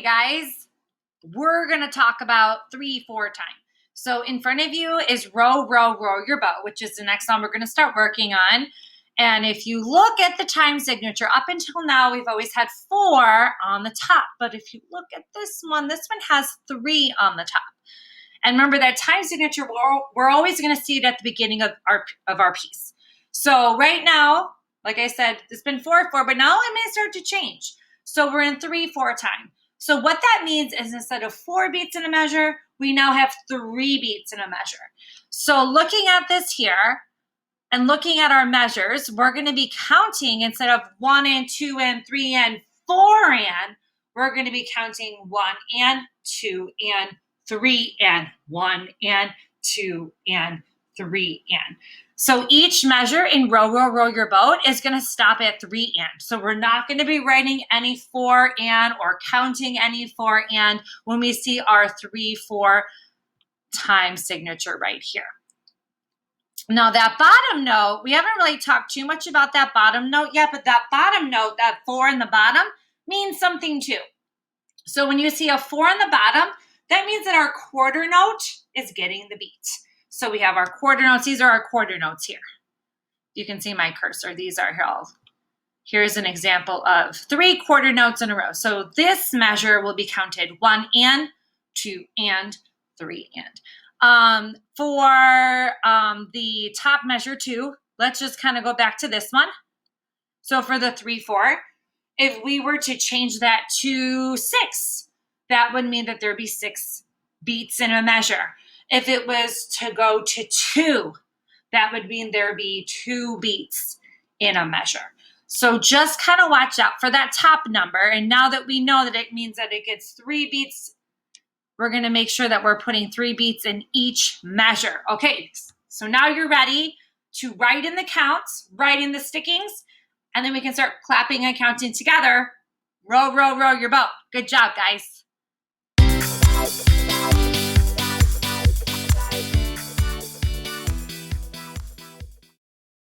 guys, we're going to talk about 3/4 time. So in front of you is row, row, row your boat, which is the next one we're going to start working on. And if you look at the time signature, up until now, we've always had 4 on the top. But if you look at this one has 3 on the top. And remember that time signature, we're always going to see it at the beginning of our piece. So right now, like I said, it's been 4/4, but now it may start to change. So we're in 3/4 time. So what that means is instead of 4 beats in a measure, we now have 3 beats in a measure. So looking at this here and looking at our measures, we're going to be counting instead of 1 and 2 and 3 and 4 and, we're going to be counting 1 and 2 and 3 and 1 and 2 and 3 and. So each measure in row, row, row your boat is going to stop at 3 and. So we're not going to be writing any 4 and or counting any 4 and when we see our 3/4 time signature right here. Now that bottom note, we haven't really talked too much about that bottom note yet, but that bottom note, that 4 in the bottom, means something too. So when you see a 4 in the bottom, that means that our quarter note is getting the beat. So we have our quarter notes. These are our quarter notes here. You can see my cursor. These are here. Here's an example of 3 quarter notes in a row. So this measure will be counted 1 and, 2 and, 3 and. For the top measure 2, let's just kind of go back to this one. So for the 3/4, if we were to change that to 6, that would mean that there'd be 6 beats in a measure. If it was to go to 2, that would mean there'd be 2 beats in a measure. So just kind of watch out for that top number. And now that we know that it means that it gets 3 beats, we're going to make sure that we're putting 3 beats in each measure. Okay, so now you're ready to write in the counts, write in the stickings, and then we can start clapping and counting together. Row, row, row your boat. Good job, guys.